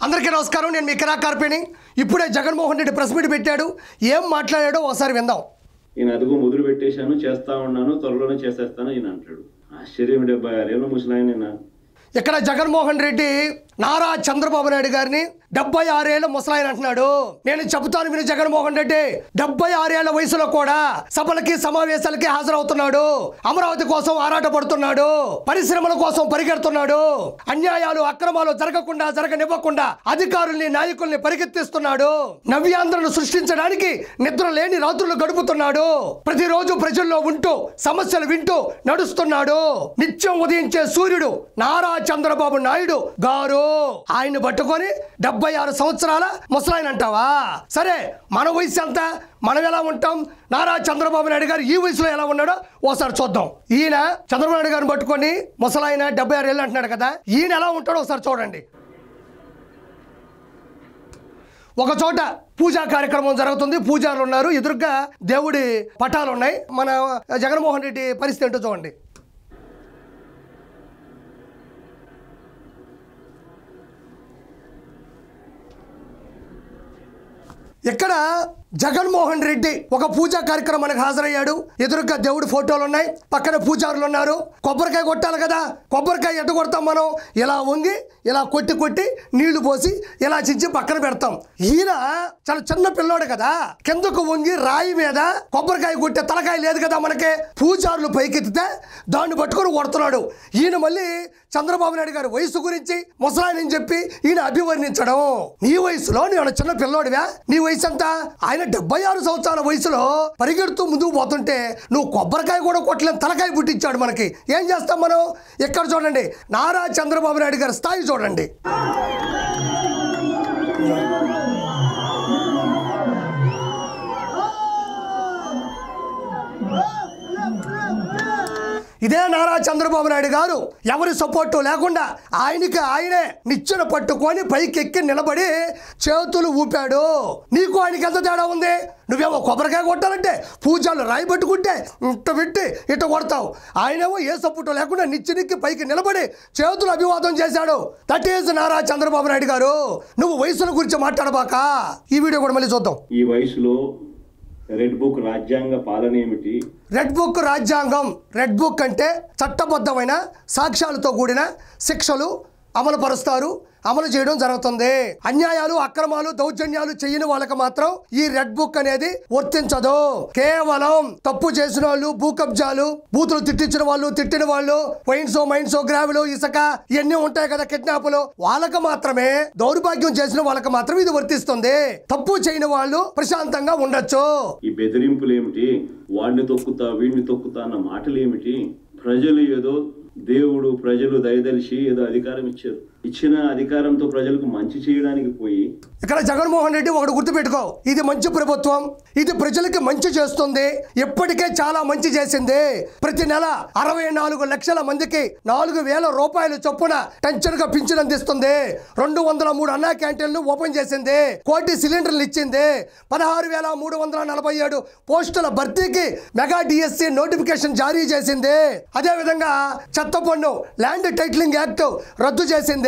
అందరికీ నమస్కారం. నేను మీ కిరా కార్పేని. ఇప్పుడే జగన్మోహన్ రెడ్డి ప్రెస్ మీట్ పెట్టాడు. ఏం మాట్లాడాడో ఒకసారి విందాం. ఈయన అదుగు ముదురు పెట్టేశాను, చేస్తా ఉన్నాను, త్వరలోనే చేసేస్తాను ఈయన అంటాడు. ఆశ్చర్యం. 76 ఏళ్ళ ముసలాయన. ఇక్కడ జగన్మోహన్ రెడ్డి నారా చంద్రబాబు నాయుడు గారిని 76 ఏళ్ల ముసలాయన అంటున్నాడు. నేను చెబుతాను విని జగన్మోహన్ రెడ్డి 76 ఏళ్ల వయసులో కూడా సభలకి సమావేశాలకి హాజరవుతున్నాడు. అమరావతి కోసం ఆరాటపడుతున్నాడు. పరిశ్రమల కోసం పరిగెడుతున్నాడు. అన్యాయాలు అక్రమాలు జరగనివ్వకుండా అధికారుల్ని నాయకుల్ని పరిగెత్తిస్తున్నాడు. నవ్యాంధ్రను సృష్టించడానికి నిద్ర లేని రాత్రులు గడుపుతున్నాడు. ప్రతిరోజు ప్రజల్లో ఉంటూ సమస్యలు వింటూ నడుస్తున్నాడు. నిత్యం ఉదయించే సూర్యుడు నారా చంద్రబాబు నాయుడు గారు. ఆయన్ని పట్టుకొని 76 సంవత్సరాల ముసలాయన అంటావా? సరే, మన వయసు ఎంత, మనం ఎలా ఉంటాం? నారా చంద్రబాబు నాయుడు గారు ఈ వయసులో ఎలా ఉన్నాడో ఓసారి చూద్దాం. ఈయన చంద్రబాబు నాయుడు గారిని పట్టుకొని ముసలాయన 76 ఏళ్ళు అంటున్నాడు కదా, ఈయన ఎలా ఉంటాడో ఒకసారి చూడండి. ఒక చోట పూజా కార్యక్రమం జరుగుతుంది. పూజారులు ఉన్నారు, ఎదురుగా దేవుడి పటాలు ఉన్నాయి. మన జగన్మోహన్ రెడ్డి పరిస్థితి ఏంటో చూడండి. ఇక్కడ జగన్మోహన్ రెడ్డి ఒక పూజా కార్యక్రమానికి హాజరయ్యాడు. ఎదురుగా దేవుడి ఫోటోలు ఉన్నాయి, పక్కన పూజారులు ఉన్నారు. కొబ్బరికాయ కొట్టాలి కదా, కొబ్బరికాయ ఎట్టు కొడతాం మనం? ఇలా వంగి ఇలా కొట్టి నీళ్లు పోసి ఇలా చించి పక్కన పెడతాం. ఈయన చాలా చిన్న పిల్లోడు కదా, కిందకు వంగి రాయి మీద కొబ్బరికాయ కొట్టే తలకాయ లేదు కదా మనకి. పూజారులు పైకెత్తితే దాన్ని పట్టుకొని కొడుతున్నాడు. ఈయన మళ్ళీ చంద్రబాబు నాయుడు గారి వయసు గురించి ముసలాయని చెప్పి ఈయన అభివర్ణించడం. నీ వయసులో నేను చిన్న పిల్లోడివా? నీ వయసు ఎంత? ఆయన 76 సంవత్సరాల వయసులో పరిగెడుతూ ముందుకు పోతుంటే నువ్వు కొబ్బరికాయ కూడా కొట్టలేని తలకాయ పుట్టించాడు మనకి. ఏం చేస్తాం మనం? ఇక్కడ చూడండి, నారా చంద్రబాబు నాయుడు గారి స్థాయి చూడండి. ఇదే నారా చంద్రబాబు నాయుడు గారు ఎవరి సపోర్టు లేకుండా ఆయనే నిచ్చెన పట్టుకొని పైకెక్కి నిలబడి చేతులు ఊపాడు. నీకు ఆయనకి ఎంత తేడా ఉంది? నువ్వేమో కొబ్బరికాయ కొట్టాలంటే పూజలు రాయి పట్టుకుంటే ఇట్ట పెట్టి ఇట్ట కొడతావు. ఆయనేమో ఏ సపోర్టు లేకుండా నిచ్చెనెక్కి పైకి నిలబడి చేతులు అభివాదం చేశాడు. దట్ ఈజ్ నారా చంద్రబాబు నాయుడు గారు. నువ్వు వయసుల గురించి మాట్లాడబాక. ఈ వీడియో కూడా మళ్ళీ చూద్దాం. ఈ వయసులో రెడ్ బుక్ రాజ్యాంగ పాలన ఏమిటి? రెడ్ బుక్ రాజ్యాంగం. రెడ్ బుక్ అంటే చట్టబద్ధమైన సాక్ష్యాలతో కూడిన శిక్షలు అమలు పరుస్తారు, అమలు చేయడం జరుగుతుంది. అన్యాయాలు అక్రమాలు దౌర్జన్యాలు చేయని వాళ్ళకి మాత్రం ఈ రెడ్ బుక్ అనేది వర్తించదు. కేవలం తప్పు చేసిన వాళ్ళు, భూ కబ్జాలు, బూతులు తిట్టించిన వాళ్ళు, తిట్టిన వాళ్ళు, మైన్స్ గ్రావులు, ఇసుక ఇవన్నీ ఉంటాయి కదా, కిడ్నాపులు, వాళ్ళకి మాత్రమే, దౌర్భాగ్యం చేసిన వాళ్ళకి మాత్రం ఇది వర్తిస్తుంది. తప్పు చేయని వాళ్ళు ప్రశాంతంగా ఉండొచ్చు. ఈ బెదిరింపులు ఏమిటి? వాడిని తొక్కుతా వీడిని తొక్కుతా అన్న మాటలు ఏమిటి? ప్రజలు ఏదో దేవుడు ప్రజలు దయదలిచి ఏదో అధికారం ఇచ్చారు. ఇచ్చిన అధికారంతో ప్రజలకు మంచి చేయడానికి పోయి ఇక్కడ జగన్మోహన్ రెడ్డి ఒకటి గుర్తుపెట్టుకో, ఇది మంచి ప్రభుత్వం, ఇది ప్రజలకి మంచి చేస్తుంది. ఇప్పటికే చాలా మంచి చేసింది. ప్రతి నెల 64 లక్షల మందికి 4,000 రూపాయలు చొప్పున టెన్షన్ గా పింఛన్ అందిస్తుంది. 203 అన్నా క్యాంటీన్లు ఓపెన్ చేసింది. 1 కోటి సిలిండర్లు ఇచ్చింది. 16,347 పోస్టుల భర్తీకి మెగా డిఎస్సి నోటిఫికేషన్ జారీ చేసింది. అదే విధంగా చెత్త పన్ను, ల్యాండ్ టైటిలింగ్ యాక్ట్ రద్దు చేసింది.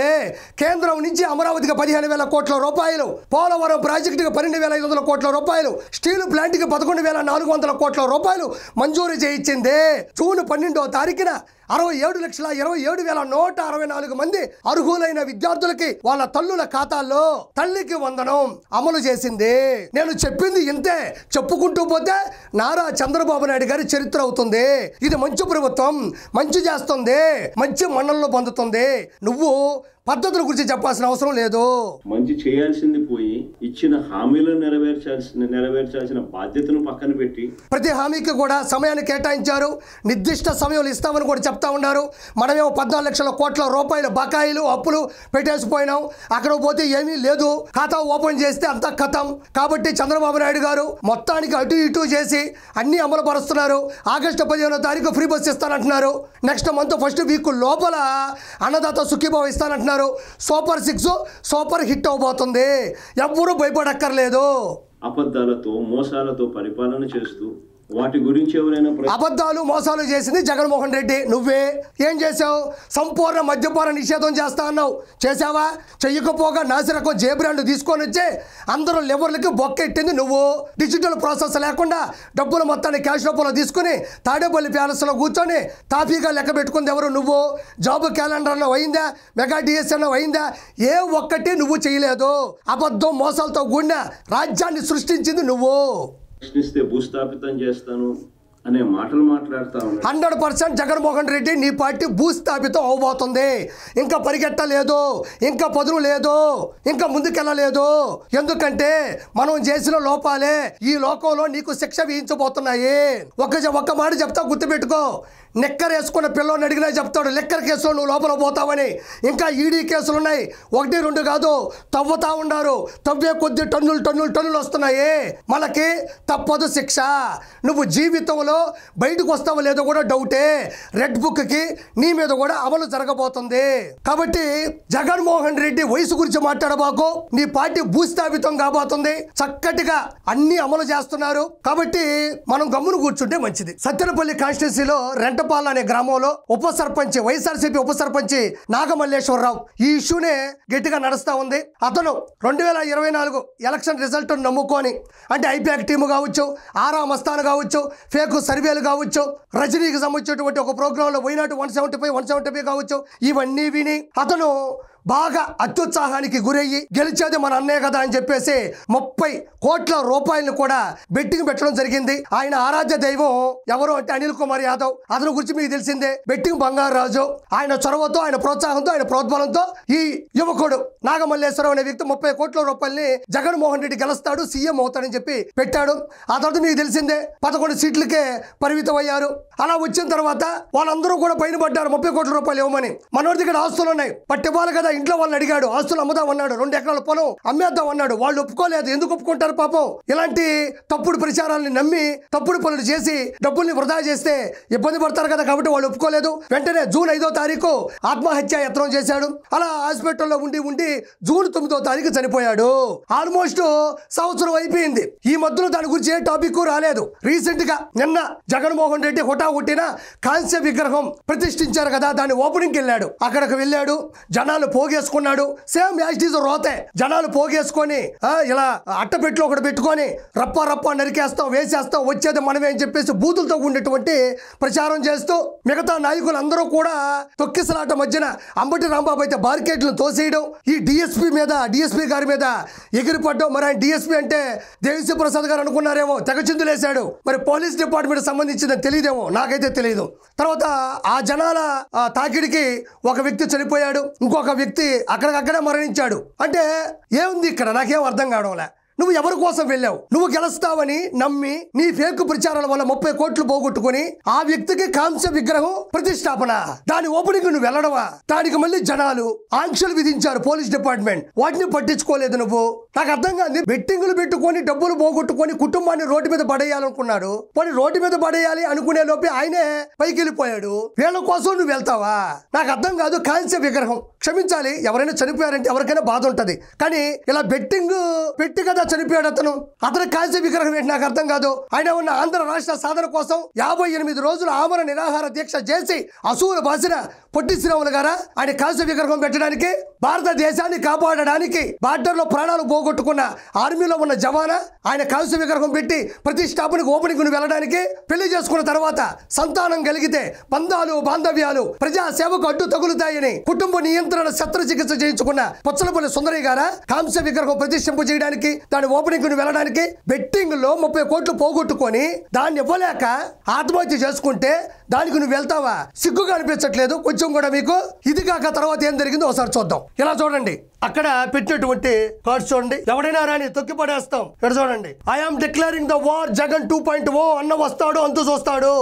కేంద్రం నుంచి అమరావతికి 15,000 కోట్ల రూపాయలు, పోలవరం ప్రాజెక్టుకి 12,500 కోట్ల రూపాయలు, స్టీల్ ప్లాంట్ కి 11,400 కోట్ల రూపాయలు మంజూరు చేయించింది. జూన్ 12వ తారీఖున 67,27,164 మంది అర్హులైన విద్యార్థులకి వాళ్ళ తల్లుల ఖాతాల్లో తల్లికి వందనం అమలు చేసింది. నేను చెప్పింది ఇంతే, చెప్పుకుంటూ పోతే నారా చంద్రబాబు నాయుడు గారి చరిత్ర అవుతుంది. ఇది మంచి ప్రభుత్వం, మంచి చేస్తుంది, మంచి మన్ననలు పొందుతుంది. నువ్వు పద్ధతుల గురించి చెప్పాల్సిన అవసరం లేదు. మంచి చేయాల్సింది పోయి ఇచ్చిన హామీలను నెరవేర్చాల్సిన బాధ్యతను పక్కన పెట్టి ప్రతి హామీకి కూడా సమయాన్ని కేటాయించారు. నిర్దిష్ట సమయంలో ఇస్తామని కూడా చెప్తా ఉన్నారు. మనమేమో 14 లక్షల కోట్ల రూపాయల బకాయిలు అప్పులు పెట్టేసిపోయినాం. అక్కడ పోతే ఏమీ లేదు, ఖాతా ఓపెన్ చేస్తే అంతా ఖతం. కాబట్టి చంద్రబాబు నాయుడు గారు మొత్తానికి అటు ఇటు చేసి అన్ని అమలు పరుస్తున్నారు. ఆగస్టు 15వ తారీఖు ఫ్రీ బస్ ఇస్తానంటున్నారు. నెక్స్ట్ మంత్ ఫస్ట్ వీక్ లోపల అన్నదాత సుఖీభావ ఇస్తానంటున్నారు. సూపర్ 6 సూపర్ హిట్ అవబోతుంది. ఎవ్వరూ భయపడక్కర్లేదు. అబద్ధాలతో మోసాలతో పరిపాలన చేస్తూ వాటి గురించి ఎవరైనా అబద్ధాలు మోసాలు చేసింది జగన్మోహన్ రెడ్డి. నువ్వే ఏం చేసావు? సంపూర్ణ మద్యపాన నిషేధం చేస్తా అన్నావు, చేసావా? చెయ్యకపోగా నాసిరకం జే బ్రాండ్ తీసుకొని వచ్చి అందరూ లెవర్లకి బొక్కెట్టింది నువ్వు. డిజిటల్ ప్రాసెస్ లేకుండా డబ్బులు మొత్తాన్ని క్యాష్ రూపంలో తీసుకుని తాడేపల్లి ప్యాలెస్లో కూర్చొని తాపీగా లెక్క పెట్టుకుంది ఎవరు? నువ్వు. జాబ్ క్యాలెండర్లో అయిందా? మెగా డిఎస్ఎన్లో అయిందా? ఏ ఒక్కటి నువ్వు చేయలేదు. అబద్ధం మోసాలతో కూడిన రాజ్యాన్ని సృష్టించింది నువ్వు. ప్రశ్నిస్తే భూస్థాపితం చేస్తాను అనే మాటలు మాట్లాడుతా ఉన్నాడు. 100% జగన్మోహన్ రెడ్డి నీ పార్టీ భూస్థాపితం అవబోతుంది. ఇంకా పరిగెట్టలేదు, ఇంకా పదును లేదు, ఇంకా ముందుకెళ్ళలేదు. ఎందుకంటే మనం చేసిన లోపాలే ఈ లోకంలో నీకు శిక్ష విధించబోతున్నాయి. ఒక్క మాట చెప్తా, గుర్తుపెట్టుకో. నిక్కర్ వేసుకున్న పిల్లని అడిగినా చెప్తాడు లిక్కర్ కేసులో నువ్వు లోపల పోతావని. ఇంకా ఈడీ కేసులు ఉన్నాయి, 1, 2 కాదు, తవ్వుతా ఉన్నారు. తవ్వే కొద్ది టన్నులు వస్తున్నాయి. మనకి తప్పదు శిక్ష. నువ్వు జీవితంలో బయటకు వస్తావో లేదో కూడా డౌటే. రెడ్ బుక్కి నీ మీద కూడా అమలు జరగబోతుంది. కాబట్టి జగన్మోహన్ రెడ్డి వయసు గురించి మాట్లాడబాకు. నీ పార్టీ భూస్థాపితం కాబోతుంది. చక్కటిగా అన్ని అమలు చేస్తున్నారు. కాబట్టి మనం గమ్మును కూర్చుంటే మంచిది. సత్తెనపల్లి కాన్స్టిట్యున్సీలో రెంటపాల అనే గ్రామంలో ఉప సర్పంచ్, వైఎస్ఆర్సీపీ ఉప సర్పంచ్ నాగమల్లేశ్వరరావు ఈ ఇష్యూనే గట్టిగా నడుస్తూ ఉంది. అతను 2024 ఎలక్షన్ రిజల్ట్ నమ్ముకొని, అంటే ఐపాక్ టీము కావచ్చు, ఆరా మస్తాన్ కావచ్చు, ఫేక్ సర్వేలు కావచ్చు, రజనీకి సంబంధించినటువంటి ఒక ప్రోగ్రాంలో పోయినట్టు 175 కావచ్చు, ఇవన్నీ విని అతను బాగా అత్యుత్సాహానికి గురయ్యి గెలిచేది మన అన్నే కదా అని చెప్పేసి 30 కోట్ల రూపాయలను కూడా బెట్టింగ్ పెట్టడం జరిగింది. ఆయన ఆరాధ్య దైవం ఎవరు అంటే అనిల్ కుమార్ యాదవ్. అతని గురించి మీకు తెలిసిందే, బెట్టింగ్ బంగారు రాజు. ఆయన చొరవతో, ఆయన ప్రోత్సాహంతో, ఆయన ప్రోద్బలంతో ఈ యువకుడు నాగమల్లేశ్వరరావు అనే వ్యక్తి 30 కోట్ల రూపాయలని జగన్మోహన్ రెడ్డి గెలుస్తాడు, సీఎం అవుతాడని చెప్పి పెట్టాడు. ఆ తర్వాత మీకు తెలిసిందే 11 సీట్లకే పరిమితం అయ్యారు. అలా వచ్చిన తర్వాత వాళ్ళందరూ కూడా పైన పడ్డారు 30 కోట్ల రూపాయలు ఇవ్వమని. మనోడి దగ్గర ఆస్తులు ఉన్నాయి, పట్టివ్వాలి కదా. ఇంట్లో వాళ్ళని అడిగాడు, ఆస్తులు అమ్ముదామన్నాడు, 2 ఎకరాల పొలం అమ్మేద్దాం అన్నాడు. వాళ్ళు ఒప్పుకోలేదు. ఎందుకు ఒప్పుకుంటారు పాపం? ఇలాంటి తప్పుడు ప్రచారాలను నమ్మి తప్పుడు పనులు చేసి డబ్బుల్ని వృధా చేస్తే ఇబ్బంది పడతారు కదా. కాబట్టి వాళ్ళు ఒప్పుకోలేదు. వెంటనే జూన్ 5వ తారీఖు ఆత్మహత్య యత్నం చేశాడు. అలా హాస్పిటల్లో ఉండి జూన్ 9వ తారీఖు చనిపోయాడు. ఆల్మోస్ట్ సంవత్సరం అయిపోయింది. ఈ మధ్యలో దాని గురించి ఏ టాపిక్ రాలేదు. రీసెంట్ గా నిన్న జగన్మోహన్ రెడ్డి హుటాహుట్టిన కాంస్య విగ్రహం ప్రతిష్ఠించారు కదా, దాని ఓపెనింగ్ వెళ్ళాడు. అక్కడికి వెళ్ళాడు, జనాలు పోగేసుకున్నాడు. సేమ్ యాజ్ ఈజ్ రోతే జనాలు పోగేసుకొని ఇలా అట్టపెట్లో ఒకటి పెట్టుకొని రప్ప నరికేస్తాం, వేసేస్తాం, వచ్చేది మనమే అని చెప్పేసి బూతులతో ఉండేటువంటి ప్రచారం చేస్తూ మిగతా నాయకులందరూ కూడా తొక్కిసలాట మధ్యన అంబటి రాంబాబు అయితే బార్కెట్లను తోసేయడం, ఈ డిఎస్పీ గారి మీద ఎగిరిపడ్డం. మరి ఆయన డిఎస్పీ అంటే దేవిశ్రీ ప్రసాద్ గారు అనుకున్నారేమో, తెగచిందులేశాడు. మరి పోలీస్ డిపార్ట్మెంట్ సంబంధించిందని తెలియదేమో, నాకైతే తెలియదు. తర్వాత ఆ జనాల తాకిడికి ఒక వ్యక్తి చనిపోయాడు, ఇంకొక వ్యక్తి అక్కడికక్కడే మరణించాడు. అంటే ఏముంది ఇక్కడ? నాకేం అర్థం కావడంలే. నువ్వు ఎవరి కోసం వెళ్ళావు? నువ్వు గెలుస్తావని నమ్మి నీ ఫేక్ ప్రచారాల వల్ల 30 కోట్లు పోగొట్టుకుని ఆ వ్యక్తికి కాంస్య విగ్రహం ప్రతిష్టాపన, దాని ఓపెనింగ్ నువ్వు వెళ్ళడమా? దానికి మళ్ళీ జనాలు ఆంక్షలు విధించారు పోలీస్ డిపార్ట్మెంట్. వాటిని పట్టించుకోలేదు నువ్వు. నాకు అర్థం కాదు. బెట్టింగులు పెట్టుకొని డబ్బులు పోగొట్టుకొని కుటుంబాన్ని రోడ్డు మీద పడేయాలనుకున్నాడు. పోనీ రోడ్డు మీద పడేయాలి అనుకునే లోపే ఆయనే పైకి వెళ్ళిపోయాడు. వీళ్ళ కోసం నువ్వు వెళ్తావా? నాకు అర్థం కాదు. కాంస్య విగ్రహం, క్షమించాలి, ఎవరైనా చనిపోయారంటే ఎవరికైనా బాధ ఉంటది. కానీ ఇలా బెట్టింగ్ పెట్టి కదా చనిపోయాడు అతను కాంస్య విగ్రహం ఏంటి? నాకు అర్థం కాదు. ఆయన ఉన్న ఆంధ్ర రాష్ట్ర సాధన కోసం 58 రోజులు ఆమర నిరాహార దీక్ష చేసి అసూలు బాసిన పొట్టి శ్రీరాములు గారా ఆయన కాంస్య విగ్రహం పెట్టడానికి? భారతదేశాన్ని కాపాడడానికి బార్డర్లో ప్రాణాలు పోగొట్టుకున్న ఆర్మీలో ఉన్న జవానా ఆయన కాంస్య విగ్రహం పెట్టి ప్రతిష్టాపనకు ఓపెనింగ్ వెళ్ళడానికి? పెళ్లి చేసుకున్న తర్వాత సంతానం కలిగితే బంధాలు బాంధవ్యాలు ప్రజా సేవకు అడ్డు తగులుతాయని కుటుంబ నియంత్రణ శస్త్రచికిత్స చేయించుకున్న పుచ్చలపల్లి సుందరయ్య గారా కాంస్య విగ్రహం ప్రతిష్ఠింపు చేయడానికి, దాని ఓపెనింగ్ వెళ్ళడానికి? బెట్టింగ్ లో 30 కోట్లు పోగొట్టుకొని దాన్ని ఇవ్వలేక ఆత్మహత్య చేసుకుంటే దానికి నువ్వు వెళ్తావా? సిగ్గుగా అనిపించట్లేదు కొంచెం కూడా మీకు? ఇది కాక తర్వాత ఏం జరిగిందో ఒకసారి చూద్దాం. ఇలా చూడండి, అక్కడ పెట్టినటువంటి కార్డ్స్ చూడండి. ఎవడైనా రాని తొక్కి పడేస్తాం. ఇక్కడ చూడండి, I'm declaring the war Jagan 2.0 అన్న వస్తాడు, అంతు చూస్తాడు.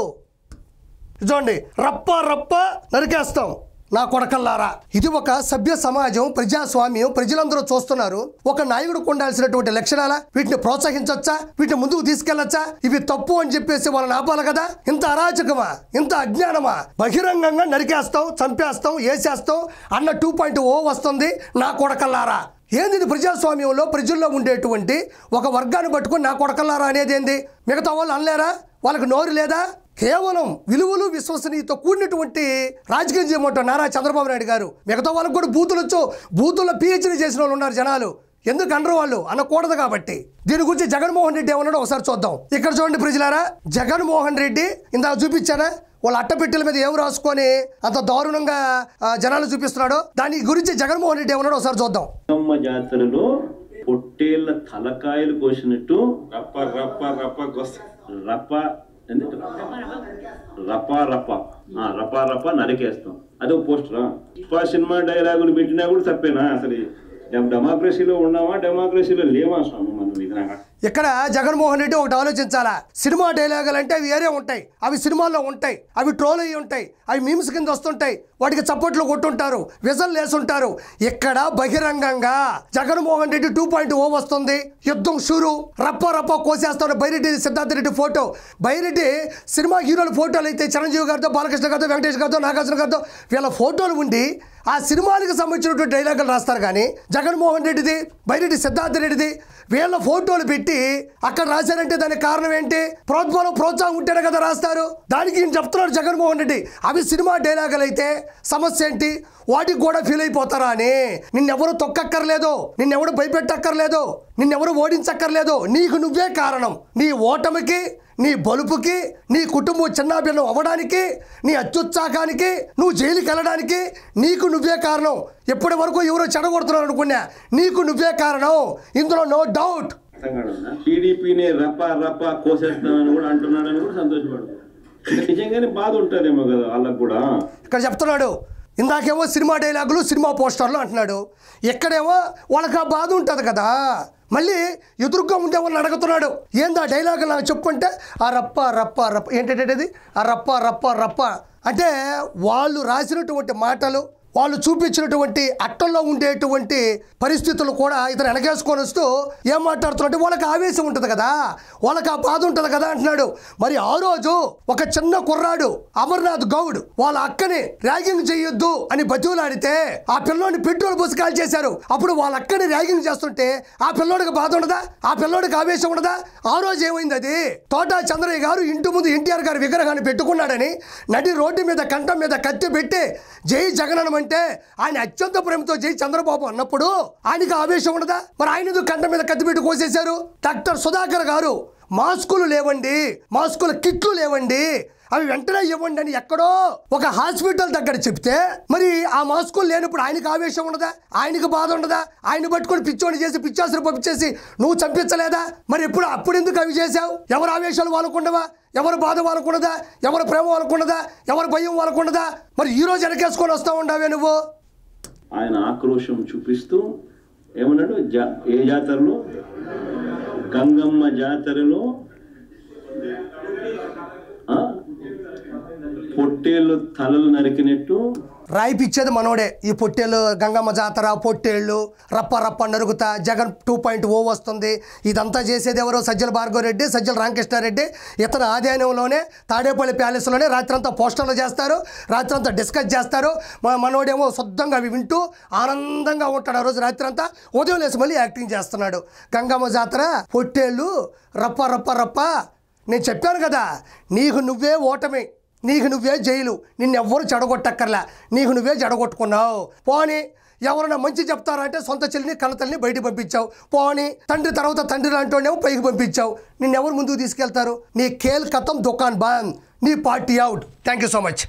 చూడండి, రప్ప నరికేస్తాం నా కొడకల్లారా. ఇది ఒక సభ్య సమాజం, ప్రజాస్వామ్యం, ప్రజలందరూ చూస్తున్నారు. ఒక నాయకుడికి ఉండాల్సినటువంటి లక్షణాలా? వీటిని ప్రోత్సహించొచ్చా? వీటిని ముందుకు తీసుకెళ్లొచ్చా? ఇవి తప్పు అని చెప్పేసి వాళ్ళని ఆపాలి కదా. ఇంత అరాచకమా, ఇంత అజ్ఞానమా? బహిరంగంగా నరికేస్తాం, చంపేస్తాం, వేసేస్తాం అన్న 2.0 వస్తుంది నా కొడకల్లారా. ఏంది ఇది? ప్రజాస్వామ్యంలో ప్రజల్లో ఉండేటువంటి ఒక వర్గాన్ని పట్టుకొని నా కొడకల్లారా అనేది ఏంది? మిగతా వాళ్ళు అనలేరా? వాళ్ళకి నోరు లేదా? కేవలం విలువలు విశ్వసనీయతో కూడినటువంటి రాజకీయం చేయమంటారు నారా చంద్రబాబు నాయుడు గారు. మిగతా వాళ్ళకి కూడా బూతుల్లో PhD చేసిన వాళ్ళు ఉన్నారు జనాలు. ఎందుకు అనరు వాళ్ళు? అనకూడదు కాబట్టి. దీని గురించి జగన్మోహన్ రెడ్డి ఏమన్నాడో ఒకసారి చూద్దాం. ఇక్కడ చూడండి ప్రజలారా, జగన్మోహన్ రెడ్డి ఇందాక చూపించానా వాళ్ళ అట్టపెట్టెల మీద ఏం రాసుకొని అంత దారుణంగా జనాలు చూపిస్తున్నాడో, దాని గురించి జగన్మోహన్ రెడ్డి ఏమన్నాడో ఒకసారి చూద్దాం. జాతరలో పొట్టేళ్ల తలకాయలు కోసినట్టు రప్ప రప్ప రప్ప రప్ప రప్ప రప్ప రప్ప నరికేస్తాం. అదే పోస్టరా? సినిమా డైలాగులు పెట్టినా కూడా తప్పేనా? అసలు డెమోక్రసీలో ఉన్నామా, డెమోక్రసీలో లేవా స్వామి మనం? ఇది ఇక్కడ జగన్మోహన్ రెడ్డి ఒకటి ఆలోచించాలా. సినిమా డైలాగులు అంటే అవి వేరే ఉంటాయి, అవి సినిమాల్లో ఉంటాయి, అవి ట్రోల్ అయ్యి ఉంటాయి, అవి మీమ్స్ కింద వస్తుంటాయి, వాటికి చప్పట్లు కొట్టుంటారు, విజల్ వేసుంటారు. ఇక్కడ బహిరంగంగా జగన్మోహన్ రెడ్డి 2.0 వస్తుంది, యుద్ధం షురు, రప్ప రప్ప కోసేస్తాడు బైరెడ్డి సిద్ధార్థ రెడ్డి ఫోటో. బైరెడ్డి సినిమా హీరోల ఫోటోలు అయితే చిరంజీవి గారితో, బాలకృష్ణ గారితో, వెంకటేష్ గారితో, నాగార్జున గారితో వీళ్ళ ఫోటోలు ఉండి ఆ సినిమాలకు సంబంధించినటువంటి డైలాగులు రాస్తారు. కానీ జగన్మోహన్ రెడ్డిది, బైరెడ్డి సిద్ధార్థ రెడ్డిది వీళ్ళ ఫోటోలు పెట్టి అక్కడ రాశారంటే దానికి కారణం ఏంటి? ప్రోత్సాహం ఉంటేనే కదా రాస్తారు. దానికి ఈయన చెప్తున్నాడు జగన్మోహన్ రెడ్డి, అవి సినిమా డైలాగులు అయితే సమస్య ఏంటి? వాటికి కూడా ఫీల్ అయిపోతారా అని. నిన్నెవరు తొక్కక్కర్లేదు, నిన్నెవరు భయపెట్టక్కర్లేదు, నిన్నెవరు ఓడించక్కర్లేదు. నీకు నువ్వే కారణం. నీ ఓటమికి, నీ బలుపుకి, నీ కుటుంబం చిన్నాభిన్నం అవ్వడానికి, నీ అత్యుత్సాహానికి, నువ్వు జైలుకి వెళ్ళడానికి నీకు నువ్వే కారణం. ఎప్పటి వరకు ఎవరో చెడగొడుతున్నారు అనుకున్నా, నీకు నువ్వే కారణం, ఇందులో నో డౌట్. టీడీపీని రప్ప రప్ప కోసేస్తామని కూడా అంటున్నాడని కూడా సంతోషపడు. నిజంగానే బాధ ఉంటుందేమో కదా వాళ్ళకు కూడా. ఇక్కడ చెప్తున్నాడు, ఇందాకేమో సినిమా డైలాగులు, సినిమా పోస్టర్లు అంటున్నాడు. ఎక్కడేమో వాళ్ళకి ఆ బాధ ఉంటుంది కదా. మళ్ళీ ఎదురుగా ఉండే వాళ్ళని అడుగుతున్నాడు, ఏందా డైలాగులు నాకు చెప్పుంటే ఆ రప్ప రప్ప రప్ప ఏంటంటే ఆ రప్ప రప్ప రప్ప అంటే వాళ్ళు రాసినటువంటి మాటలు, వాళ్ళు చూపించినటువంటి అట్టల్లో ఉండేటువంటి పరిస్థితులు కూడా ఇతను వెనకేసుకొని వస్తూ ఏం మాట్లాడుతున్నట్టు వాళ్ళకి ఆవేశం ఉంటుంది కదా, వాళ్ళకి ఆ బాధ ఉంటుంది కదా అంటున్నాడు. మరి ఆ రోజు ఒక చిన్న కుర్రాడు అమర్నాథ్ గౌడ్ వాళ్ళ అక్కని ర్యాగింగ్ చేయొద్దు అని బతివులాడితే ఆ పిల్లోడిని పెట్రోల్ పోసి కాల్ చేశారు. అప్పుడు వాళ్ళ అక్కని ర్యాగింగ్ చేస్తుంటే ఆ పిల్లోడికి బాధ ఉండదా? ఆ పిల్లోడికి ఆవేశం ఉండదా? ఆ రోజు ఏమైంది? అది తోటా చంద్రయ్య గారు ఇంటి ముందు ఎన్టీఆర్ గారి విగ్రహాన్ని పెట్టుకున్నాడని నడి రోడ్డు మీద కంఠం మీద కత్తి పెట్టి జై జగన్ అంటే ఆయన అత్యంత ప్రేమతో జై చంద్రబాబు అన్నప్పుడు ఆయనకి ఆవేశం ఉండదా? మరి ఆయన కంట మీద కత్తిపెట్టి కోసేశారు. డాక్టర్ సుధాకర్ గారు మాస్కులు లేవండి, మాస్కుల కిట్లు లేవండి, అవి వెంటనే ఇవ్వండి అని ఎక్కడో ఒక హాస్పిటల్ దగ్గర చెప్తే మరి ఆ మాస్కులు లేనప్పుడు ఆయనకు ఆవేశం ఉండదా? ఆయనకు బాధ ఉండదా? ఆయన పట్టుకొని పిచ్చోని చేసి పిచ్చాసులు పంపించేసి నువ్వు చంపించలేదా? మరి అప్పుడు ఎందుకు అవి చేశావు? ఎవరు ఆవేశాలు వాళ్ళకుండవా? ఎవరు బాధ వాళ్ళకుండదా? ఎవరు ప్రేమ వాళ్ళకుండదా? ఎవరు భయం వాళ్ళకుండదా? మరి ఈ రోజు వెనకేసుకొని వస్తా ఉండవే నువ్వు? ఆయన ఆక్రోశం చూపిస్తూ ఏమన్నాడు? ఏ జాతరలో? గంగమ్మ జాతరలో పొట్టేళ్ళు తలలు నరికినట్టు రాయిపిచ్చేది మనోడే. ఈ పొట్టేళ్ళు, గంగమ్మ జాతర, పొట్టేళ్ళు, రప్ప రప్ప నరుగుతా, జగన్ 2.0 వస్తుంది. ఇదంతా చేసేది ఎవరో? సజ్జల భార్గవరెడ్డి, సజ్జల రామకృష్ణారెడ్డి. ఇతను ఆధ్వర్యంలోనే తాడేపల్లి ప్యాలెస్లోనే రాత్రంతా పోస్టర్లు చేస్తారు, రాత్రంతా డిస్కస్ చేస్తారు. మనోడేమో శుద్ధంగా అవి వింటూ ఆనందంగా ఉంటాడు ఆ రోజు రాత్రంతా. ఉదయం లేసి మళ్ళీ యాక్టింగ్ చేస్తున్నాడు. గంగమ్మ జాతర, పొట్టేళ్ళు, రప్ప రప్ప రప్ప. నేను చెప్పాను కదా, నీకు నువ్వే ఓటమి, నీకు నువ్వే జైలు, నిన్నెవ్వరు చెడగొట్టక్కర్లా, నీకు నువ్వే చెడగొట్టుకున్నావు. పోనీ ఎవరైనా మంచి చెప్తారంటే సొంత చెల్లిని కన్నతల్లిని బయటకు పంపించావు. పోనీ తండ్రి తర్వాత తండ్రి లాంటివాడేమో పైకి పంపించావు. నిన్నెవరు ముందుకు తీసుకెళ్తారు? నీ ఖేల్ ఖతం, దుకాన్ బంద్, నీ party out. Thank you so much.